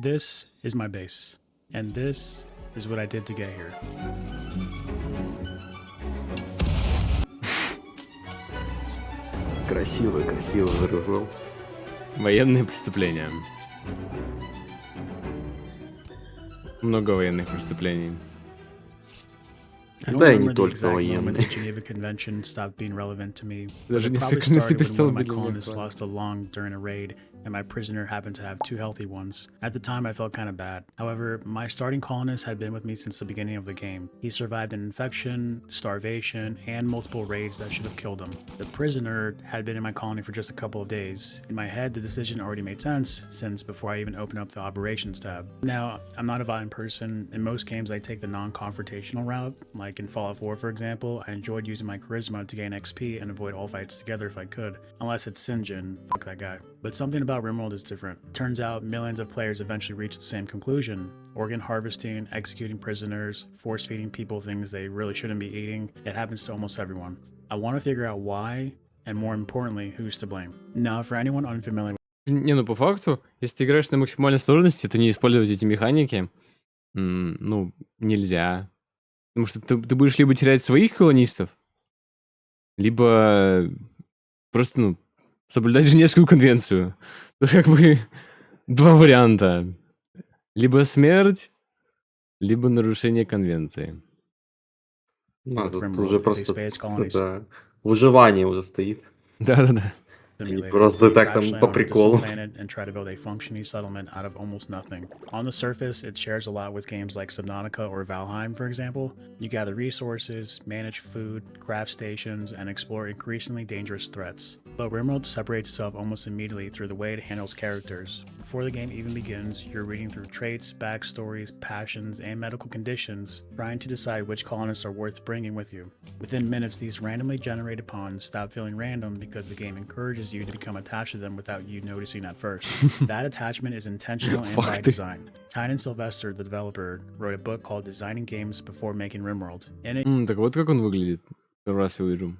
This is my base, and this is what I did to get here. Красиво выражал. Военные преступления. Много военных преступлений. I don't Да и не remember the только exact moment военные. the Geneva Convention stopped being relevant to me, but Даже it probably несколько мест started when one перестало of my быть для меня colonists актуальным. lost a lung during a raid, and my prisoner happened to have two healthy ones. At the time, I felt kind of bad. However, my starting colonist had been with me since the beginning of the game. He survived an infection, starvation, and multiple raids that should have killed him. The prisoner had been in my colony for just a couple of days. In my head, the decision already made sense, since before I even opened up the operations tab. Now, I'm not a violent person. In most games, I take the non-confrontational route, like in Fallout 4, for example. I enjoyed using my charisma to gain XP and avoid all fights together if I could, unless it's Sinjin, fuck that guy. But something about RimWorld is different. Turns out millions of players eventually reach the same conclusion. Organ harvesting, executing prisoners, force feeding people things they really shouldn't be eating. It happens to almost everyone. I want to figure out why, and more importantly, who's to blame. Now, for anyone unfamiliar Не, ну по факту, если ты играешь на максимальной сложности, то не использовать эти механики, ну, нельзя. Потому что ты будешь либо терять своих колонистов, либо просто, ну, соблюдать Женевскую конвенцию. Тут как бы два варианта. Либо смерть, либо нарушение конвенции. with Тут RimWorld уже is a просто space colony это выживание уже стоит. Да-да-да. simulator. Просто You так crash там land по on a distant приколу. planet and try to build a functioning settlement out of almost nothing. On the surface, it shares a lot with games like Subnautica or Valheim, for example. You gather resources, manage food, craft stations, and explore increasingly dangerous threats. But RimWorld separates itself almost immediately through the way it handles characters. Before the game even begins, you're reading through traits, backstories, passions, and medical conditions, trying to decide which colonists are worth bringing with you. Within minutes, these randomly generated pawns stop feeling random because the game encourages you to become attached to them without you noticing at first. That attachment is intentional and Fuck by this. design. Tynan Sylvester, the developer, wrote a book called Designing Games Before Making RimWorld. In it, Так вот как он выглядит. Первый раз его вижу.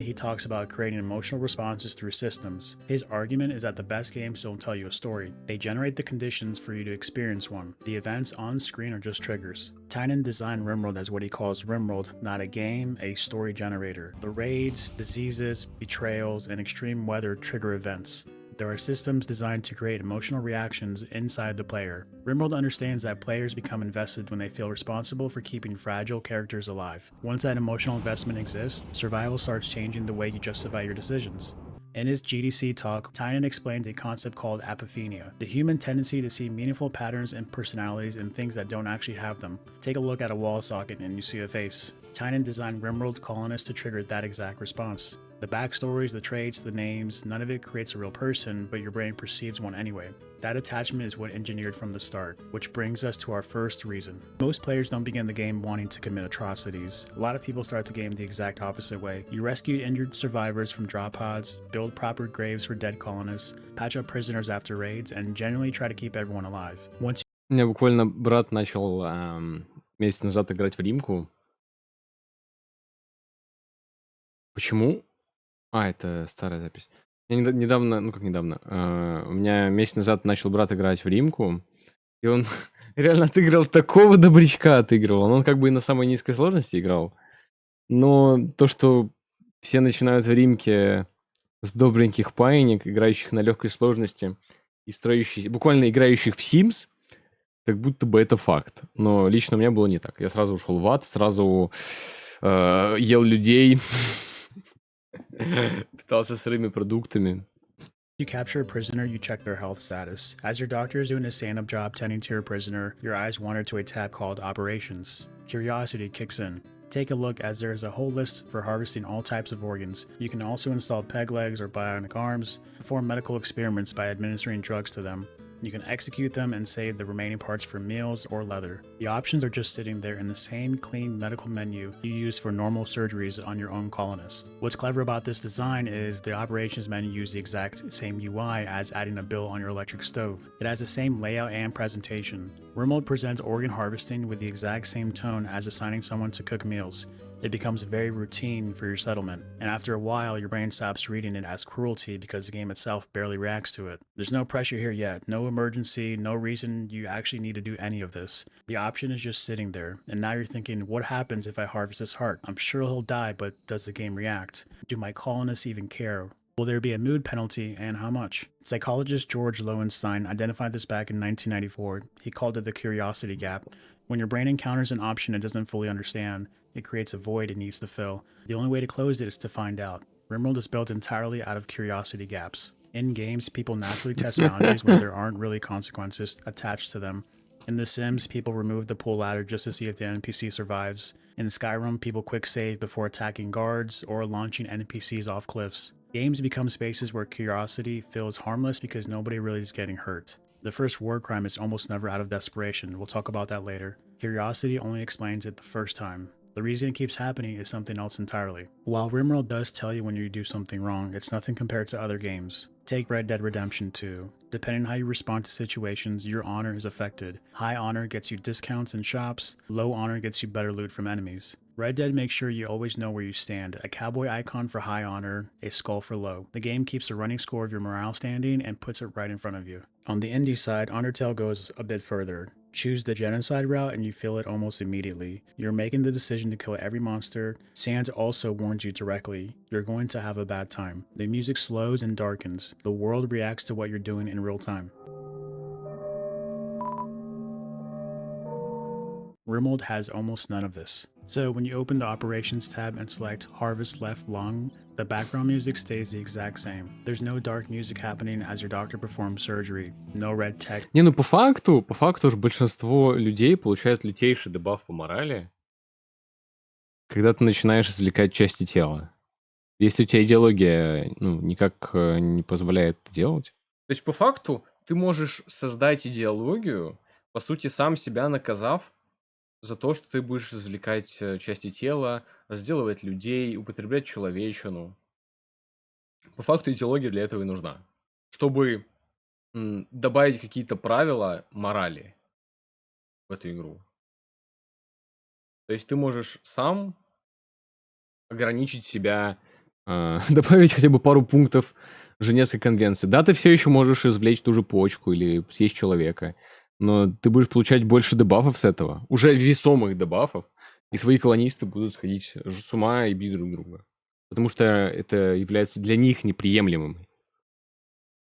he talks about creating emotional responses through systems. His argument is that the best games don't tell you a story. They generate the conditions for you to experience one. The events on screen are just triggers. Tynan designed RimWorld as what he calls RimWorld, not a game, a story generator. The raids, diseases, betrayals, and extreme weather trigger events. There are systems designed to create emotional reactions inside the player. RimWorld understands that players become invested when they feel responsible for keeping fragile characters alive. Once that emotional investment exists, survival starts changing the way you justify your decisions. In his GDC talk, Tynan explained a concept called apophenia, the human tendency to see meaningful patterns and personalities in things that don't actually have them. Take a look at a wall socket and you see a face. Tynan designed RimWorld's colonists to trigger that exact response. The backstories, the traits, the names, none of it creates a real person, but your brain perceives one anyway. That attachment is what engineered from the start, which brings us to our first reason. Most players don't begin the game wanting to commit atrocities. A lot of people start the game the exact opposite way. You rescue injured survivors from drop pods, build proper graves for dead colonists, patch up prisoners after raids, and generally try to keep everyone alive. Once У меня буквально брат начал месяц назад играть в Римку. Почему? Это старая запись. Я недавно, ну как недавно, у меня месяц назад начал брат играть в Римку, и он реально отыграл такого добрячка отыгрывал. Он как бы и на самой низкой сложности играл. Но то, что все начинают в Римке с добреньких паинек, играющих на легкой сложности, и строящих, буквально играющих в Sims, как будто бы это факт. Но лично у меня было не так. Я сразу ушел в ад, сразу ел людей, питался сырыми продуктами. you capture a prisoner, you check their health status. As your doctor is doing a stand-up job tending to your prisoner, your eyes wander to a tab called Operations. Curiosity kicks in. Take a look as there is a whole list for harvesting all types of organs. You can also install peg legs or bionic arms, perform medical experiments by administering drugs to them. You can execute them and save the remaining parts for meals or leather. The options are just sitting there in the same clean medical menu you use for normal surgeries on your own colonist. What's clever about this design is the operations menu uses the exact same UI as adding a bill on your electric stove. It has the same layout and presentation. RimWorld presents organ harvesting with the exact same tone as assigning someone to cook meals. It becomes very routine for your settlement, and after a while, your brain stops reading it as cruelty because the game itself barely reacts to it. There's no pressure here yet, no emergency, no reason you actually need to do any of this. The option is just sitting there, and now you're thinking, what happens if I harvest his heart? I'm sure he'll die, but does the game react? Do my colonists even care? Will there be a mood penalty, and how much? Psychologist George Lowenstein identified this back in 1994. He called it the curiosity gap. When your brain encounters an option it doesn't fully understand, it creates a void it needs to fill. The only way to close it is to find out. RimWorld is built entirely out of curiosity gaps. In games, people naturally test boundaries where there aren't really consequences attached to them. In The Sims, people remove the pool ladder just to see if the NPC survives. In Skyrim, people quick save before attacking guards or launching NPCs off cliffs. Games become spaces where curiosity feels harmless because nobody really is getting hurt. The first war crime is almost never out of desperation. We'll talk about that later. Curiosity only explains it the first time. The reason it keeps happening is something else entirely. While RimWorld does tell you when you do something wrong, it's nothing compared to other games. Take Red Dead Redemption 2. Depending on how you respond to situations, your honor is affected. High honor gets you discounts in shops, low honor gets you better loot from enemies. Red Dead makes sure you always know where you stand. A cowboy icon for high honor, a skull for low. The game keeps a running score of your morale standing and puts it right in front of you. On the indie side, Undertale goes a bit further. Choose the genocide route and you feel it almost immediately. You're making the decision to kill every monster. Sans also warns you directly. You're going to have a bad time. The music slows and darkens. The world reacts to what you're doing in real time. RimWorld has almost none of this. So when you open the operations tab and select harvest left lung, the background music stays the exact same. There's no dark music happening as your doctor performs surgery, no red tech. Не, ну по факту же большинство людей получают лютейший дебаф по морали, когда ты начинаешь извлекать части тела. Если у тебя идеология, ну, никак не позволяет это делать. То есть по факту ты можешь создать идеологию, по сути, сам себя наказав за то, что ты будешь извлекать части тела, разделывать людей, употреблять человечину. По факту идеология для этого и нужна. Чтобы добавить какие-то правила морали в эту игру. То есть ты можешь сам ограничить себя, Добавить хотя бы пару пунктов Женевской конвенции. Да, ты все еще можешь извлечь ту же почку или съесть человека, но ты будешь получать больше дебафов с этого, уже весомых дебафов, и свои колонисты будут сходить с ума и бить друг друга. Потому что это является для них неприемлемым.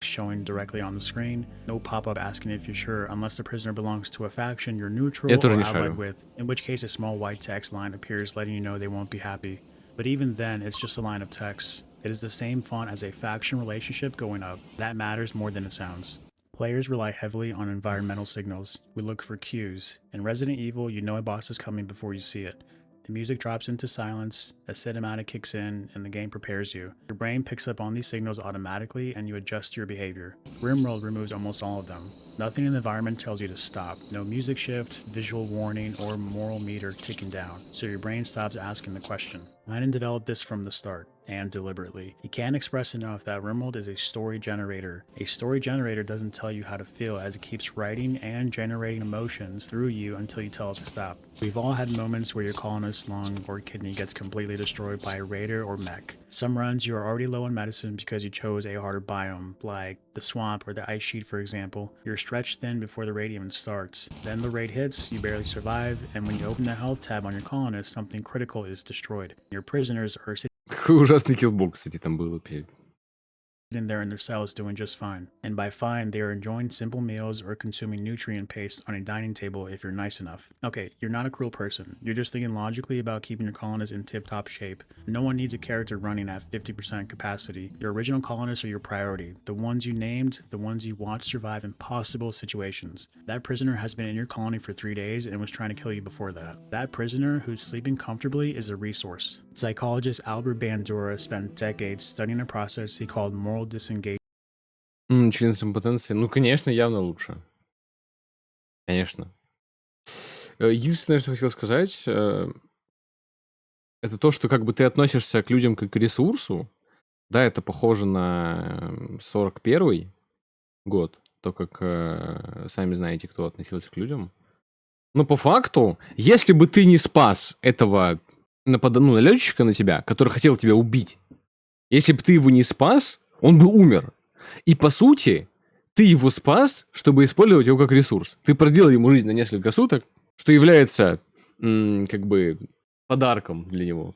Showing directly on the screen, no pop-up asking if you're sure unless the prisoner belongs to a faction you're neutral Я or тоже не allied шарю. with, in which case a small white text line appears letting you know they won't be happy. But even then, it's just a line of text. It is the same font as a faction relationship going up. That matters more than it sounds. Players rely heavily on environmental signals. We look for cues. In Resident Evil, you know a boss is coming before you see it. The music drops into silence, a cinematic kicks in, and the game prepares you. Your brain picks up on these signals automatically and you adjust your behavior. RimWorld removes almost all of them. Nothing in the environment tells you to stop. No music shift, visual warning, or moral meter ticking down. So your brain stops asking the question. Tynan developed this from the start, and deliberately. He can't express enough that RimWorld is a story generator. A story generator doesn't tell you how to feel as it keeps writing and generating emotions through you until you tell it to stop. We've all had moments where your colonist's lung or kidney gets completely destroyed by a raider or mech. Some runs you are already low on medicine because you chose a harder biome, like the swamp or the ice sheet for example. You're stretched thin before the raid even starts. Then the raid hits, you barely survive, and when you open the health tab on your colonist, something critical is destroyed. Your prisoners are Какой ужасный киллбок, кстати, там был. sitting there in their cells doing just fine. And by fine, they are enjoying simple meals or consuming nutrient paste on a dining table if you're nice enough. Okay, you're not a cruel person. You're just thinking logically about keeping your colonists in tip-top shape. No one needs a character running at 50% capacity. Your original colonists are your priority. The ones you named, the ones you watched survive impossible situations. That prisoner has been in your colony for 3 days and was trying to kill you before that. That prisoner who's sleeping comfortably is a resource. Psychologist Albert Bandura spent decades studying a process he called moral disengagement. Член с импотенцией. Ну, конечно, явно лучше. Конечно. Единственное, что хотел сказать, это то, что как бы ты относишься к людям как к ресурсу. Да, это похоже на 41-й год, то, как сами знаете, кто относился к людям. Но по факту, если бы ты не спас этого налетчика на тебя, который хотел тебя убить. Если бы ты его не спас, он бы умер. И по сути, ты его спас, чтобы использовать его как ресурс. Ты продлил ему жизнь на несколько суток, что является как бы подарком для него.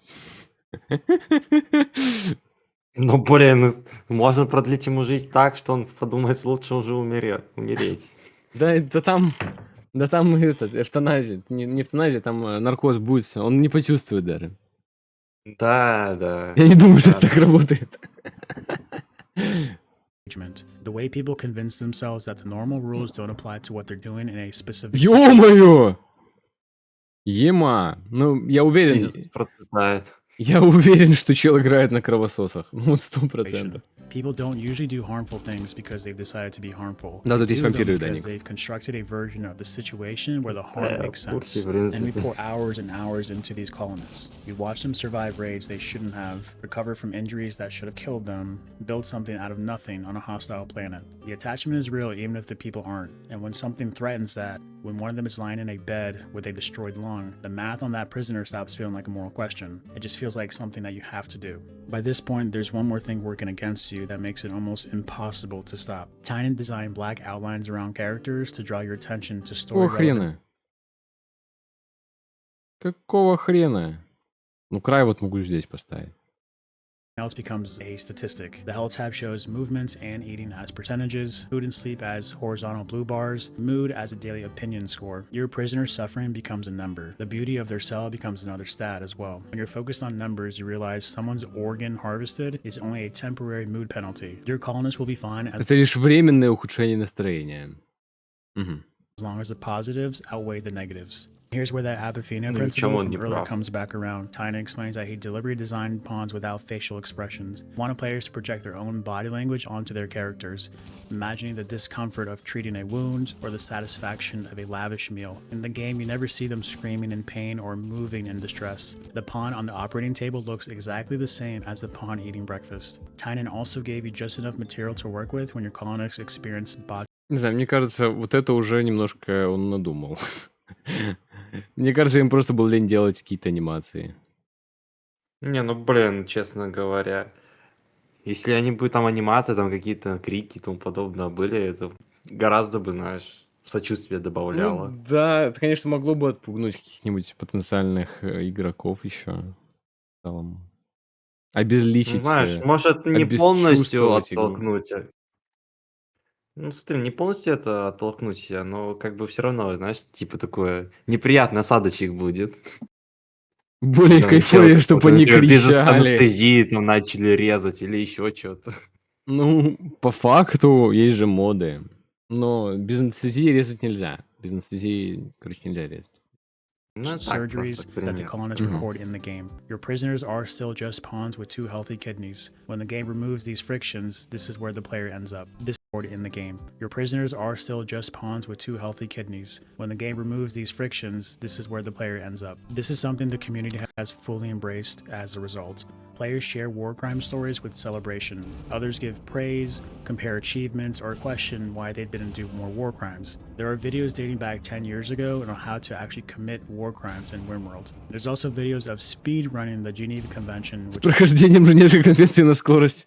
Ну, блин, можно продлить ему жизнь так, что он подумает, лучше уже умереть. Да там эвтаназия. Не эвтаназия, там наркоз будет. Он не почувствует даже. Да. Я не думаю, что это так работает. The way people convince themselves that the normal rules don't apply to what they're doing in a specific Ё-моё! Ема! Ну, я уверен, Кризис процветает. что чел играет на кровососах. Ну, вот 100%. People don't usually do harmful things because they've decided to be harmful. Да, тут They есть do them вампиры, because Даник. they've constructed a version of the situation where the harm в makes курсе, sense. в And we принципе. pour hours and hours into these colonists. We watch them survive raids they shouldn't have, recover from injuries that should have killed them, build something out of nothing on a hostile planet. The attachment is real even if the people aren't. And when something threatens that, when one of them is lying in a bed with a destroyed lung, the math on that prisoner stops feeling like a moral question. It just feels like something that you have to do. By this point, there's one more thing working against you that makes it almost impossible to stop. Tynan designed black outlines around characters to draw your attention to story Какого relevant. хрена? Какого хрена? Ну, край вот могу здесь поставить. Else becomes a statistic. The health tab shows movements and eating as percentages, food and sleep as horizontal blue bars, mood as a daily opinion score. Your prisoner's suffering becomes a number. The beauty of their cell becomes another stat as well. When you're focused on numbers, you realize someone's organ harvested is only a temporary mood penalty. Your colonists will be fine Это лишь временное ухудшение настроения. Мгм. as long as the positives outweigh the negatives. Here's where that Apophenia Ну, в principle чём он from не earlier прав? comes back around. Tynan explains that he deliberately designed pawns without facial expressions. He wanted players to project their own body language onto their characters, imagining the discomfort of treating a wound or the satisfaction of a lavish meal. In the game, you never see them screaming in pain or moving in distress. The pawn on the operating table looks exactly the same as the pawn eating breakfast. Tynan also gave you just enough material to work with when your colonists experience body Не знаю, мне кажется, вот это уже немножко он надумал. Мне кажется, им просто было лень делать какие-то анимации. Не, ну, блин, честно говоря, если они бы там анимации, там какие-то крики и тому подобное были, это гораздо бы, знаешь, сочувствие добавляло. Ну, да, это, конечно, могло бы отпугнуть каких-нибудь потенциальных игроков еще. В целом. Ну, Обезличить, знаешь, может, не полностью обесчувствовать игру. оттолкнуть. Ну, смотри, не полностью это оттолкнуть, но как бы все равно, знаешь, типа такое неприятный осадочек будет. Более Там кайфовее, чел чтобы какой-то, они например, без кричали. анестезии там начали резать или еще что-то. Ну, по факту, есть же моды. Но без анестезии резать нельзя. Без анестезии, короче, нельзя резать. Ну, так surgeries просто, к that the примеру. colonists record in the game. Your prisoners are still just pawns with two healthy kidneys. When the game removes these frictions, this is where the player ends up. This in the game. Your prisoners are still just pawns with two healthy kidneys. When the game removes these frictions, this is where the player ends up. This is something the community has fully embraced as a result. Players share war crime stories with celebration. Others give praise, compare achievements, or question why they didn't do more war crimes. There are videos dating back 10 years ago on how to actually commit war crimes in RimWorld. There's also videos of speed running the Geneva Convention, С which прохождением Женевской конвенции на скорость.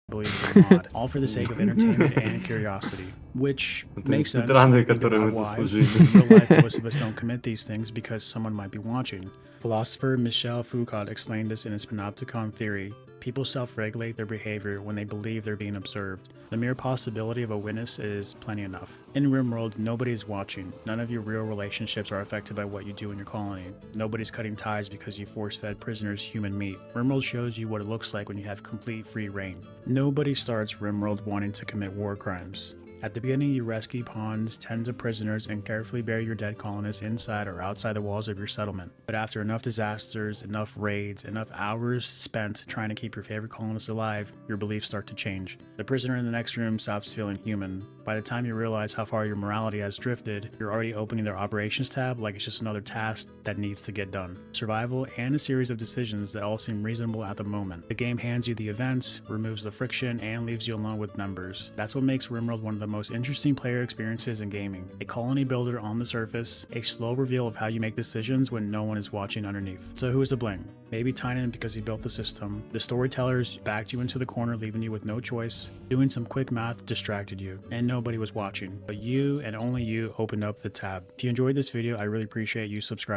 I believe is a mod, all for the sake of entertainment and curiosity, which Это makes sense speedruны, when you think которые мы about why. заслужили. In real life, most of us don't commit these things because someone might be watching. Philosopher Michel Foucault explained this in his Panopticon theory. People self-regulate their behavior when they believe they're being observed. The mere possibility of a witness is plenty enough. In RimWorld, nobody is watching. None of your real relationships are affected by what you do in your colony. Nobody's cutting ties because you force-fed prisoners human meat. RimWorld shows you what it looks like when you have complete free reign. Nobody starts RimWorld wanting to commit war crimes. At the beginning, you rescue pawns, tens of prisoners, and carefully bury your dead colonists inside or outside the walls of your settlement. But after enough disasters, enough raids, enough hours spent trying to keep your favorite colonists alive, your beliefs start to change. The prisoner in the next room stops feeling human. By the time you realize how far your morality has drifted, you're already opening their operations tab like it's just another task that needs to get done. Survival and a series of decisions that all seem reasonable at the moment. The game hands you the events, removes the friction, and leaves you alone with numbers. That's what makes RimWorld one of the most interesting player experiences in gaming. A colony builder on the surface, a slow reveal of how you make decisions when no one is watching underneath. So who is to blame? Maybe Tynan because he built the system. The storytellers backed you into the corner, leaving you with no choice. Doing some quick math distracted you, and nobody was watching. But you and only you opened up the tab. If you enjoyed this video, I really appreciate you subscribing.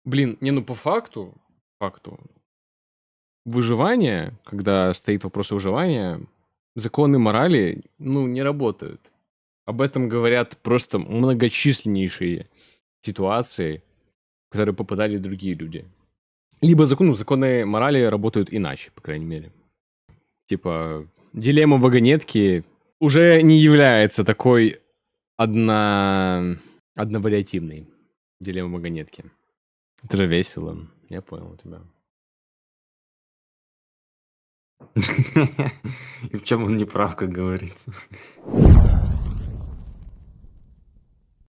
Блин, не, ну по факту, выживание, когда стоит вопрос выживания, законы морали, ну, не работают. Об этом говорят просто многочисленнейшие ситуации, в которые попадали другие люди. Либо законы морали работают иначе, по крайней мере. Типа, дилемма вагонетки уже не является такой одновариативной. Дилемма вагонетки. Это же весело. Я понял тебя. И в чем он не прав, как говорится.